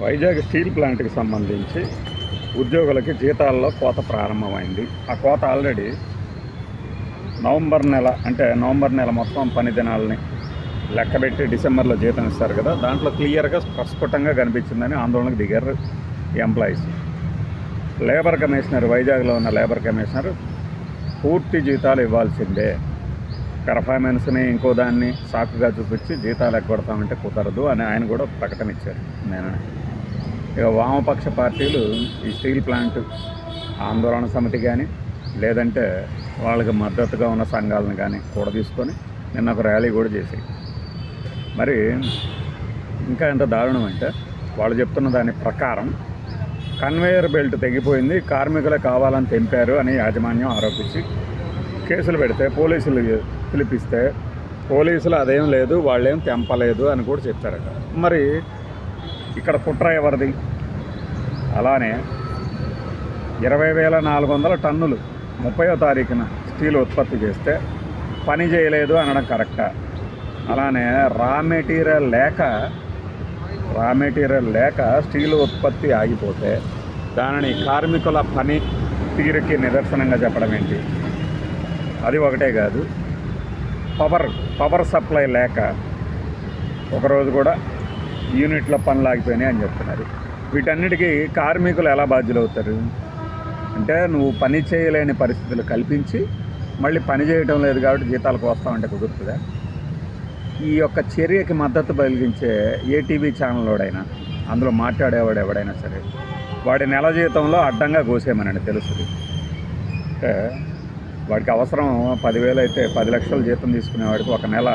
Vizag steel ప్లాంట్కి సంబంధించి ఉద్యోగులకి జీతాల్లో కోత ప్రారంభమైంది. ఆ కోత ఆల్రెడీ నవంబర్ నెల మొత్తం పని దినాలని లెక్కబెట్టి డిసెంబర్లో జీతం ఇస్తారు కదా, దాంట్లో క్లియర్గా ప్రస్ఫుటంగా కనిపించిందని ఆందోళనకు దిగారు ఎంప్లాయీస్. లేబర్ కమిషనర్, వైజాగ్లో ఉన్న లేబర్ కమిషనర్ పూర్తి జీతాలు ఇవ్వాల్సిందే, పెర్ఫార్మెన్స్ని ఇంకో దాన్ని సాకుగా చూపించి జీతాలు ఎగ్గొడతామంటే కుదరదు అని ఆయన కూడా ప్రకటన ఇచ్చారు. ఇక వామపక్ష పార్టీలు ఈ స్టీల్ ప్లాంట్ ఆందోళన సమితి కానీ లేదంటే వాళ్ళకి మద్దతుగా ఉన్న సంఘాలను కానీ కూడా తీసుకొని నిన్న ఒక ర్యాలీ కూడా చేశాయి. మరి ఇంకా ఎంత దారుణం అంటే, వాళ్ళు చెప్తున్న దాని ప్రకారం కన్వేయర్ బెల్ట్ తెగిపోయింది, కార్మికులే కావాలని తెంపారు అని యాజమాన్యం ఆరోపించి కేసులు పెడితే, పోలీసులు పిలిపిస్తే పోలీసులు అదేం లేదు, వాళ్ళేం తెంపలేదు అని కూడా చెప్పారట. మరి ఇక్కడ కుట్ర ఎవరిది? అలానే 20,400 టన్నులు 30వ తారీఖున స్టీల్ ఉత్పత్తి చేస్తే పని చేయలేదు అనడం కరెక్టా? అలానే రా మెటీరియల్ లేక స్టీల్ ఉత్పత్తి ఆగిపోతే దానిని కార్మికుల పని తీరుకి నిదర్శనంగా చెప్పడం ఏంటి? అది ఒకటే కాదు, పవర్ సప్లై లేక ఒకరోజు కూడా యూనిట్లో పనులు ఆగిపోయినాయి అని చెప్తున్నారు. వీటన్నిటికీ కార్మికులు ఎలా బాధ్యులు అవుతారు? అంటే నువ్వు పని చేయలేని పరిస్థితులు కల్పించి మళ్ళీ పని చేయడం లేదు కాబట్టి జీతాలకు వస్తామంటే కుదురుతుందా? ఈ యొక్క చర్యకి మద్దతు కలిగించే ఏ టీవీ ఛానల్లోడైనా, అందులో మాట్లాడేవాడు ఎవడైనా సరే, వాడి నెల జీతంలో అడ్డంగా కోసేమనండి తెలుస్తుంది. అంటే వాడికి అవసరం 10,000 అయితే 10 లక్షల జీతం తీసుకునేవాడికి ఒక నెల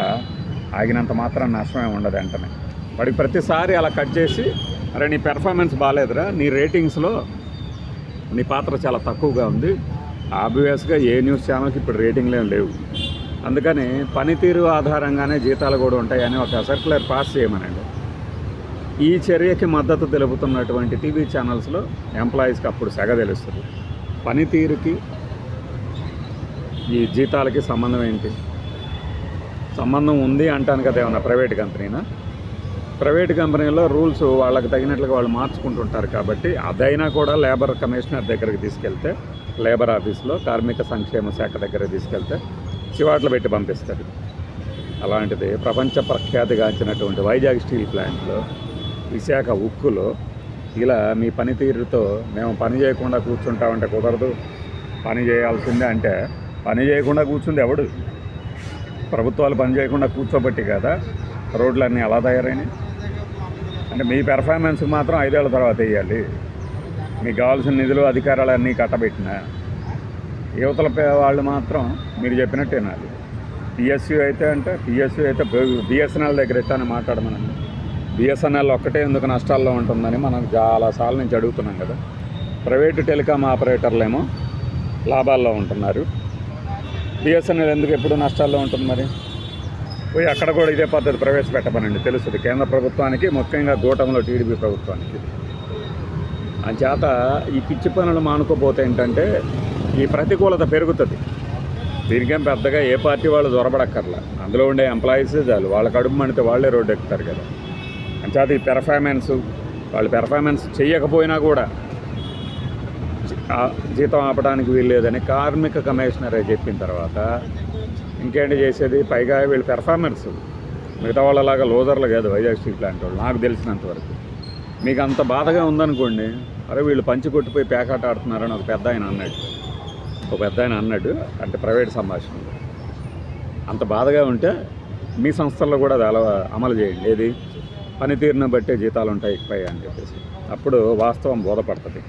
ఆగినంత మాత్రం నష్టమే ఉండదు. వెంటనే వాడికి ప్రతిసారి అలా కట్ చేసి, అరే నీ పెర్ఫార్మెన్స్ బాగాలేదురా, నీ రేటింగ్స్లో నీ పాత్ర చాలా తక్కువగా ఉంది, ఆబ్వియస్గా ఏ న్యూస్ ఛానల్కి ఇప్పుడు రేటింగ్లు ఏం లేవు, అందుకని పనితీరు ఆధారంగానే జీతాలు కూడా ఉంటాయని ఒక సర్క్యులర్ పాస్ చేయమనండి. ఈ చర్యకి మద్దతు తెలుపుతున్నటువంటి టీవీ ఛానల్స్లో ఎంప్లాయీస్కి అప్పుడు సెగ తెలుస్తుంది. పనితీరుకి ఈ జీతాలకి సంబంధం ఏంటి? సంబంధం ఉంది అంటాను కదా, ఏమన్నా ప్రైవేట్ కంపెనీనా? ప్రైవేట్ కంపెనీలో రూల్స్ వాళ్ళకి తగినట్లుగా వాళ్ళు మార్చుకుంటుంటారు కాబట్టి అదైనా కూడా లేబర్ కమిషనర్ దగ్గరికి తీసుకెళ్తే, లేబర్ ఆఫీస్లో కార్మిక సంక్షేమ శాఖ దగ్గరికి తీసుకెళ్తే చివాట్లు పెట్టి పంపిస్తారు. అలాంటిది ప్రపంచ ప్రఖ్యాతిగాంచినటువంటి వైజాగ్ స్టీల్ ప్లాంట్లో, విశాఖ ఉక్కులో ఇలా మీ పనితీరుతో మేము పని చేయకుండా కూర్చుంటామంటే కుదరదు, పని చేయాల్సిందే అంటే పని చేయకుండా కూర్చుంది ఎవడు? ప్రభుత్వాలు పని చేయకుండా కూర్చోబట్టి కదా రోడ్లన్నీ అలా తయారైనాయి. అంటే మీ పెర్ఫార్మెన్స్ మాత్రం 5 ఏళ్ల తర్వాత వేయాలి, మీకు కావాల్సిన నిధులు అధికారాలన్నీ కట్టబెట్టిన యువతల వాళ్ళు మాత్రం మీరు చెప్పినట్టు వినాలి. పిఎస్యూ అయితే బిఎస్ఎన్ఎల్ దగ్గర ఎట్టానే మాట్లాడమనండి. బిఎస్ఎన్ఎల్ ఒక్కటే ఎందుకు నష్టాల్లో ఉంటుందని మనం చాలాసార్లు నుంచి అడుగుతున్నాం కదా. ప్రైవేటు టెలికాం ఆపరేటర్లేమో లాభాల్లో ఉంటున్నారు, బిఎస్ఎన్ఎల్ ఎందుకు ఎప్పుడు నష్టాల్లో ఉంటుంది? మరి పోయి అక్కడ కూడా ఇదే పద్ధతి ప్రవేశపెట్టమనండి, తెలుస్తుంది కేంద్ర ప్రభుత్వానికి, ముఖ్యంగా కూటమిలో టీడీపీ ప్రభుత్వానికి. అంచేత ఈ పిచ్చి పనులు మానుకోపోతే ఏంటంటే ఈ ప్రతికూలత పెరుగుతుంది. దీనికేం పెద్దగా ఏ పార్టీ వాళ్ళు దొరబడక్కర్లా, అందులో ఉండే ఎంప్లాయీస్ చాలు, వాళ్ళ కడుపు మండితే వాళ్ళే రోడ్డు ఎక్కుతారు కదా. అంచేత ఈ వాళ్ళు పెర్ఫార్మెన్స్ చేయకపోయినా కూడా జీతం ఆపడానికి వీల్లేదని కార్మిక కమిషనరే చెప్పిన తర్వాత ఇంకేంటి చేసేది? పైగా వీళ్ళు పెర్ఫార్మెన్స్ మిగతా వాళ్ళలాగా లోజర్లు కాదు వైజాగ్ స్టీల్ ప్లాంట్ వాళ్ళు, నాకు తెలిసినంతవరకు. మీకు అంత బాధగా ఉందనుకోండి, అరే వీళ్ళు పంచి కొట్టిపోయి పేకాట ఆడుతున్నారని ఒక పెద్ద ఆయన అన్నాడు, అంటే ప్రైవేట్ సంభాషణలో. అంత బాధగా ఉంటే మీ సంస్థల్లో కూడా అది అమలు చేయండి. ఏది? పనితీరును బట్టే జీతాలు ఉంటాయి ఇకపై అని చెప్పేసి. అప్పుడు వాస్తవం బోధపడుతుంది.